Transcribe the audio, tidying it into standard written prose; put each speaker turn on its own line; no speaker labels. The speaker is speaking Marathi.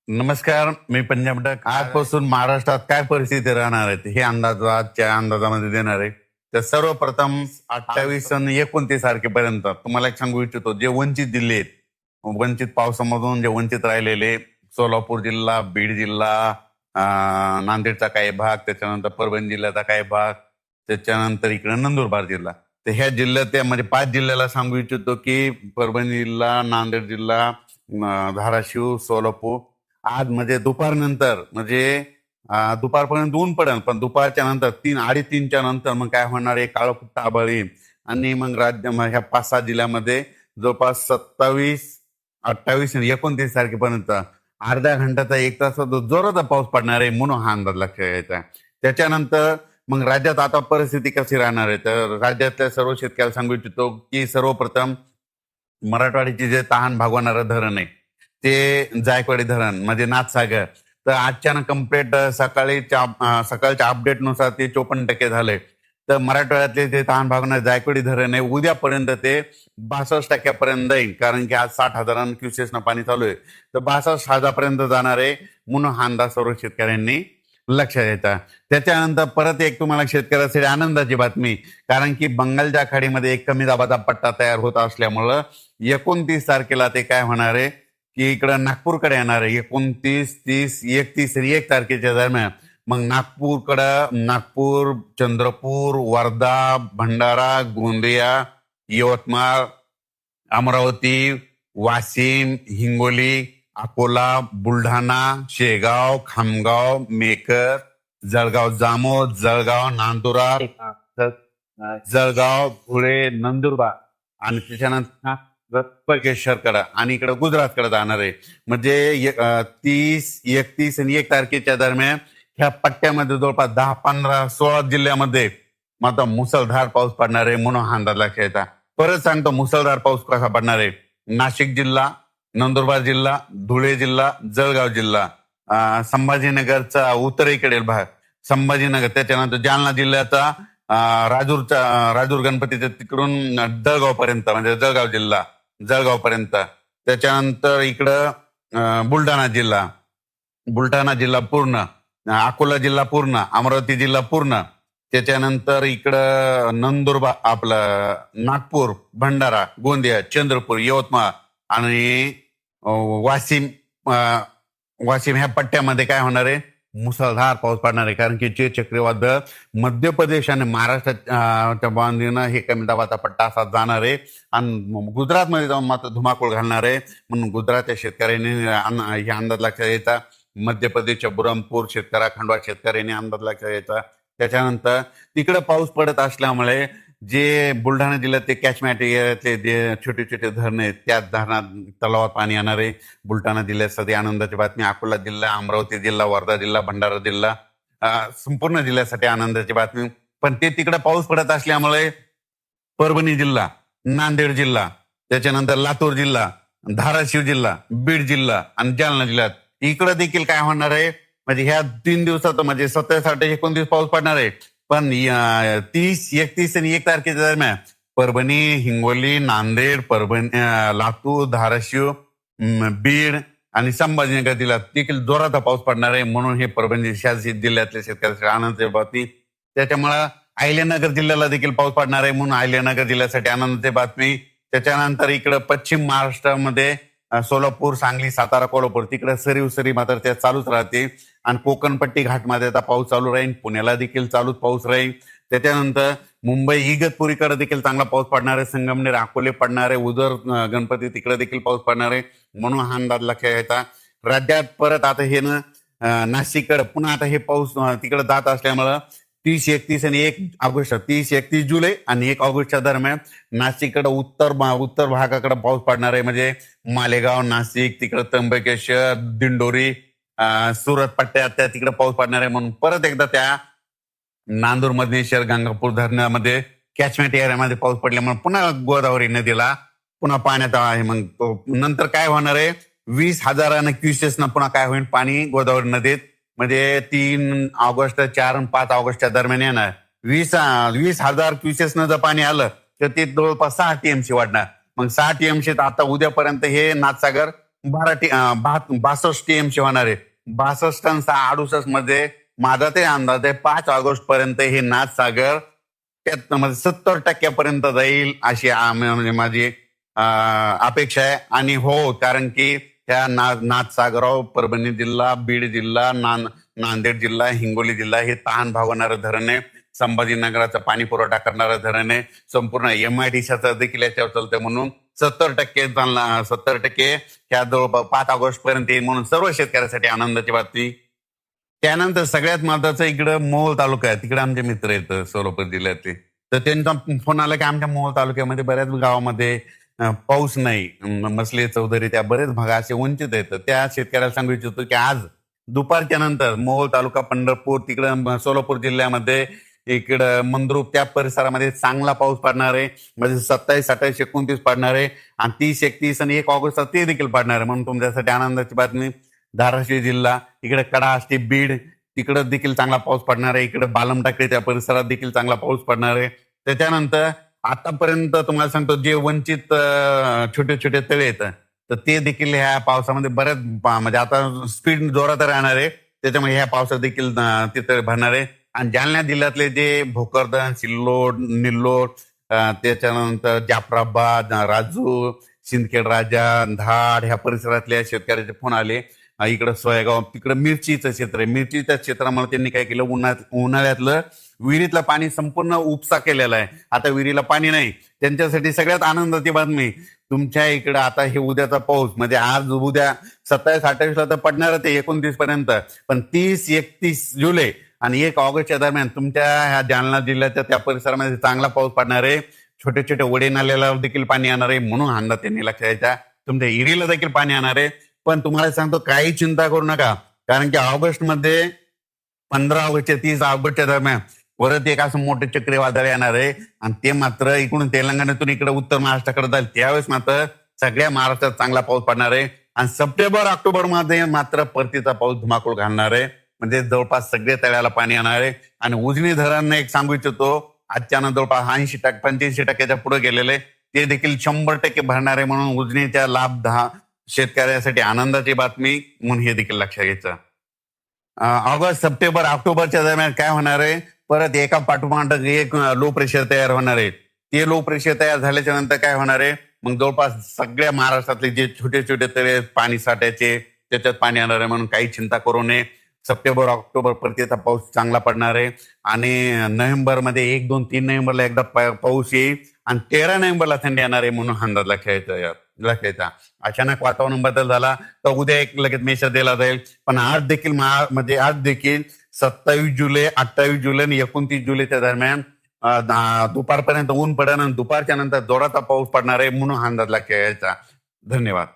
नमस्कार, मी पंजाब डक. आजपासून महाराष्ट्रात काय परिस्थिती राहणार आहे हे आजच्या अंदाजामध्ये देणार आहे. तर सर्वप्रथम 28 आणि 29 तारखेपर्यंत तुम्हाला एक सांगू इच्छितो, जे वंचित जिल्हे आहेत, वंचित पावसामधून जे वंचित राहिलेले, सोलापूर जिल्हा, बीड जिल्हा, नांदेडचा काही भाग, त्याच्यानंतर परभणी जिल्ह्याचा काही भाग, त्याच्यानंतर इकडे नंदुरबार जिल्हा. तर ह्या जिल्ह्यात म्हणजे 5 जिल्ह्याला सांगू इच्छितो की परभणी जिल्हा, नांदेड जिल्हा, धाराशिव, सोलापूर आज म्हणजे दुपारनंतर दुपारपर्यंत ऊन पडेल, पण दुपारच्या नंतर 3-3:30च्या नंतर मग काय होणार आहे, काळं कुट्ट आभाळ येईल आणि मग ह्या 5-6 जिल्ह्यामध्ये जवळपास 27, 28 आणि 29 तारखेपर्यंत अर्ध्या घंट्याचा 1 तासाचा जोराचा पाऊस पडणार आहे, म्हणून हा अंदाज लक्षात घ्यायचा. त्याच्यानंतर मग राज्यात आता परिस्थिती कशी राहणार आहे, तर राज्यातल्या सर्व शेतकऱ्याला सांगू इच्छितो की सर्वप्रथम मराठवाड्याचे जे तहान भागवणारं धरण आहे ते जायकवाडी धरण म्हणजे नाथसागर, तर आजच्या कम्प्लीट सकाळच्या अपडेटनुसार ते 54% झाले. तर मराठवाड्यातले जे तहान भागवणारे जायकवाडी धरण आहे उद्यापर्यंत ते 62% जाईल, कारण की आज 60,000 क्युसेसनं पाणी चालू आहे. तर 62,000पर्यंत जाणार आहे, म्हणून हा अंदाज सर्व शेतकऱ्यांनी लक्षात घ्यायचा. त्याच्यानंतर परत एक तुम्हाला शेतकऱ्यासाठी आनंदाची बातमी, कारण की बंगालच्या खाडीमध्ये एक कमी दाबाचा पट्टा तयार होत असल्यामुळं 29 तारखेला ते काय होणार आहे की इकडं नागपूरकडे येणार आहे. 29, 30, 31 आणि 1 तारखेच्या दरम्यान मग नागपूर, चंद्रपूर, वर्धा, भंडारा, गोंदिया, यवतमाळ, अमरावती, वाशिम, हिंगोली, अकोला, बुलढाणा, शेगाव, खामगाव, मेकर, जळगाव जामोद, जळगाव, नांदुरा, जळगाव, धुळे, नंदुरबार आणि त्याच्यानंतर त्र्यंबकेश्वरकडे आणि इकडे गुजरातकडे जाणार आहे. म्हणजे 30, 31 आणि 1 तारखेच्या दरम्यान ह्या पट्ट्यामध्ये जवळपास 10, 15, 16 जिल्ह्यामध्ये मात्र मुसळधार पाऊस पडणार आहे, म्हणून हा अंदाज लक्षात घ्यायचा. परत सांगतो मुसळधार पाऊस कसा पडणार आहे. नाशिक जिल्हा, नंदुरबार जिल्हा, धुळे जिल्हा, जळगाव जिल्हा, संभाजीनगरचा उत्तरेकडील भाग, संभाजीनगर, त्याच्यानंतर जालना जिल्ह्याचा राजूर गणपतीच्या तिकडून जळगाव पर्यंत म्हणजे जळगाव जिल्हा, जळगाव पर्यंत, त्याच्यानंतर इकडं बुलढाणा जिल्हा पूर्ण, अकोला जिल्हा पूर्ण, अमरावती जिल्हा पूर्ण, त्याच्यानंतर इकडं नंदुरबार, आपलं नागपूर, भंडारा, गोंदिया, चंद्रपूर, यवतमाळ आणि वाशिम ह्या पट्ट्यामध्ये काय होणार आहे, मुसळधार पाऊस पडणार आहे. कारण की जे चक्रीवादळ मध्य प्रदेश आणि महाराष्ट्राच्या बांधीनं हे कमी दाबाचा पट्टा असा जाणार आहे आणि गुजरातमध्ये जाऊन मात्र धुमाकूळ घालणार आहे, म्हणून गुजरातच्या शेतकऱ्यांनी हे अंदाज लक्षात घ्यायचा. मध्य प्रदेशच्या बुरहानपूर खंडवा शेतकऱ्यांनी अंदाज लक्षात घ्यायचा. त्याच्यानंतर तिकडे पाऊस पडत असल्यामुळे जे बुलढाणा जिल्ह्यात ते कॅचमॅट एरियातले जे छोटे छोटे धरण आहेत त्या धरणात तलावात पाणी येणार आहे. बुलढाणा जिल्ह्यासाठी आनंदाची बातमी, अकोला जिल्हा, अमरावती जिल्हा, वर्धा जिल्हा, भंडारा जिल्हा, संपूर्ण जिल्ह्यासाठी आनंदाची बातमी. पण ते तिकडे पाऊस पडत असल्यामुळे परभणी जिल्हा, नांदेड जिल्हा, त्याच्यानंतर लातूर जिल्हा, धाराशिव जिल्हा, बीड जिल्हा आणि जालना जिल्ह्यात इकडे देखील काय होणार आहे, म्हणजे ह्या 3 दिवसात म्हणजे 27, 28, 29 पाऊस पडणार आहे. पण 30, 31 आणि 1 तारखेच्या दरम्यान परभणी, हिंगोली, नांदेड, लातूर, धाराशिव, बीड आणि संभाजीनगर जिल्ह्यात देखील जोराचा पाऊस पडणार आहे, म्हणून हे परभणी जिल्ह्यातल्या शेतकऱ्यांसाठी आनंदाची बातमी. त्याच्यामुळे अहिल्यानगर जिल्ह्याला देखील पाऊस पडणार आहे, म्हणून अहिल्यानगर जिल्ह्यासाठी आनंदाची बातमी. त्याच्यानंतर इकडं पश्चिम महाराष्ट्रामध्ये सोलापूर, सांगली, सातारा, कोल्हापूर तिकडे सरी मात्र त्या चालूच राहते आणि कोकणपट्टी घाटमध्ये आता पाऊस चालू राहील. पुण्याला देखील चालूच पाऊस राहील. त्याच्यानंतर मुंबई इगतपुरीकडे देखील चांगला पाऊस पडणार आहे, संगमनेर, अकोले पडणार आहे, उदर गणपती तिकडे देखील पाऊस पडणार आहे, म्हणून हा अंदाज लक्षात घ्यायचा. राज्यात परत आता हे नाशिककडे पुन्हा आता हे पाऊस तिकडे जात असल्यामुळं 30, 31 आणि 1 ऑगस्ट, 30, 31 जुलै आणि 1 ऑगस्टच्या दरम्यान नाशिककडे उत्तर भागाकडे पाऊस पडणार आहे. म्हणजे मालेगाव, नाशिक, तिकडे त्र्यंबकेश्वर, दिंडोरी, सुरत पट्ट्यात त्या तिकडे पाऊस पडणार आहे. म्हणून परत एकदा त्या नांदूर, मधनेश्वर, गंगापूर धरणामध्ये कॅचमेंट एरियामध्ये पाऊस पडल्यामुळे पुन्हा गोदावरी नदीला पुन्हा पाण्यात आहे. मग नंतर काय होणार आहे, 20,000 क्युसेसनं पुन्हा काय होईल पाणी गोदावरी नदीत, म्हणजे 3 ऑगस्ट, 4 आणि 5 ऑगस्टच्या दरम्यान येणार. 20,000 क्युसेसनं जर पाणी आलं तर ते जवळपास 6 TMC वाढणार. मग 6 TMC आता उद्यापर्यंत हे नाथसागर 62 टीएमसी होणार आहे. 62 आणि 68 मध्ये माझा ते अंदाज आहे 5 ऑगस्ट पर्यंत हे नाथसागर म्हणजे 70% जाईल अशी म्हणजे माझी अपेक्षा आहे. आणि हो, कारण की त्या नाथसागराव परभणी जिल्हा, बीड जिल्हा, नांदेड जिल्हा, हिंगोली जिल्हा हे तहान भागवणारं धरण आहे. संभाजीनगराचा पाणी पुरवठा करणारं धरण आहे. संपूर्ण MIDCचा देखील याच्यावर चालतंय. म्हणून 70% ह्या जवळपास 5 ऑगस्ट पर्यंत येईल, म्हणून सर्व शेतकऱ्यासाठी आनंदाची बातमी. त्यानंतर सगळ्यात महत्वाचं इकडं मोहोळ तालुका आहे. तिकडे आमचे मित्र आहेत सोलापूर जिल्ह्यातले. तर त्यांचा फोन आला की आमच्या मोहोळ तालुक्यामध्ये बऱ्याच गावामध्ये पाऊस नाही. मसले, चौधरी त्या बरेच भाग असे वंचित आहेत. त्या शेतकऱ्याला सांगू इच्छितो की आज दुपारच्या नंतर मोहोळ तालुका, पंढरपूर, तिकडं सोलापूर जिल्ह्यामध्ये, इकडं मंद्रुप त्या परिसरामध्ये चांगला पाऊस पडणार आहे. म्हणजे 27, 28, 29 पडणार आहे आणि 30, 31 आणि 1 ऑगस्ट ते देखील पडणार आहे. म्हणून तुमच्यासाठी आनंदाची बातमी. धाराशिव जिल्हा, इकडे कडाष्टी, बीड, तिकडं देखील चांगला पाऊस पडणार आहे. इकडे बालमटाकडी त्या परिसरात देखील चांगला पाऊस पडणार आहे. त्याच्यानंतर आतापर्यंत तुम्हाला सांगतो जे वंचित छोटे छोटे तळे आहेत तर ते देखील ह्या पावसामध्ये बऱ्याच म्हणजे आता स्पीड जोरात राहणार आहे. त्याच्यामुळे ह्या पावसात देखील तिथे भरणार आहे. आणि जालना जिल्ह्यातले जे भोकरदन, सिल्लोड, निल्लोड, त्याच्यानंतर जाफराबाद, राजूर, सिंदखेड राजा, धाड ह्या परिसरातल्या शेतकऱ्याचे फोन आले. इकडं सोयगाव, तिकडं मिरचीचं क्षेत्र आहे. मिरचीच्या क्षेत्रामुळे त्यांनी काय केलं, उन्हाळ्यातलं विहिरीतलं पाणी संपूर्ण उपसा केलेला आहे. आता विहिरीला पाणी नाही. त्यांच्यासाठी सगळ्यात आनंदाची बातमी, तुमच्या इकडं आता हे उद्याचा पाऊस म्हणजे आज उद्या 27, 28 तर पडणार ते 29 पर्यंत, पण 30, 31 जुलै आणि 1 ऑगस्टच्या दरम्यान तुमच्या ह्या जालना जिल्ह्याच्या त्या परिसरामध्ये चांगला पाऊस पडणार आहे. छोटे छोटे वडे नाल्याला देखील पाणी येणार आहे. म्हणून अंदाज त्यांनी लक्षात घ्यायचा. तुमच्या इरीला देखील पाणी येणार आहे. पण तुम्हाला सांगतो काही चिंता करू नका, कारण की ऑगस्टमध्ये 15 ऑगस्टच्या 30 ऑगस्टच्या दरम्यान परत एक असं मोठे चक्रीवादळ येणार आहे आणि ते मात्र इकडून तेलंगणातून इकडे उत्तर महाराष्ट्राकडे जाईल. त्यावेळेस मात्र सगळ्या महाराष्ट्रात चांगला पाऊस पडणार आहे आणि सप्टेंबर, ऑक्टोबर मध्ये मात्र परतीचा पाऊस धुमाकूळ घालणार आहे. म्हणजे जवळपास सगळे तळ्याला पाणी येणार आहे. आणि उजनी धरणने एक सांगू इच्छितो, आजच्यानं जवळपास 85% पुढे गेलेले ते देखील 100% भरणार आहे. म्हणून उजनीच्या लाभ शेतकऱ्यासाठी आनंदाची बातमी, म्हणून हे देखील लक्षात घ्यायचं. ऑगस्ट, सप्टेंबर, ऑक्टोबरच्या दरम्यान काय होणार आहे, परत एका पाठोपाठ एक लो प्रेशर तयार होणार आहे. ते लो प्रेशर तयार झाल्याच्या नंतर काय होणार आहे, मग जवळपास सगळ्या महाराष्ट्रातले जे छोटे छोटे तळे पाणी साठ्याचे त्याच्यात पाणी येणार आहे. म्हणून काही चिंता करू नये. सप्टेंबर, ऑक्टोबर परतीचा पाऊस चांगला पडणार आहे. आणि नोव्हेंबरमध्ये 1, 2, 3 नोव्हेंबरला एकदा पाऊस येईल आणि 13 नोव्हेंबरला थंडी येणार आहे. म्हणून अंदाज लक्षायचा. अचानक वातावरण बदल झाला तर उद्या एक लगेच मेसेज दिला जाईल. पण आज देखील आज देखील 27 जुलै, 28 जुलै आणि 29 जुलैच्या दरम्यान दुपारपर्यंत ऊन पडेल आणि दुपारच्या नंतर जोराचा पाऊस पडणार आहे. म्हणून अंदाज लक्षात घ्यायचा. धन्यवाद.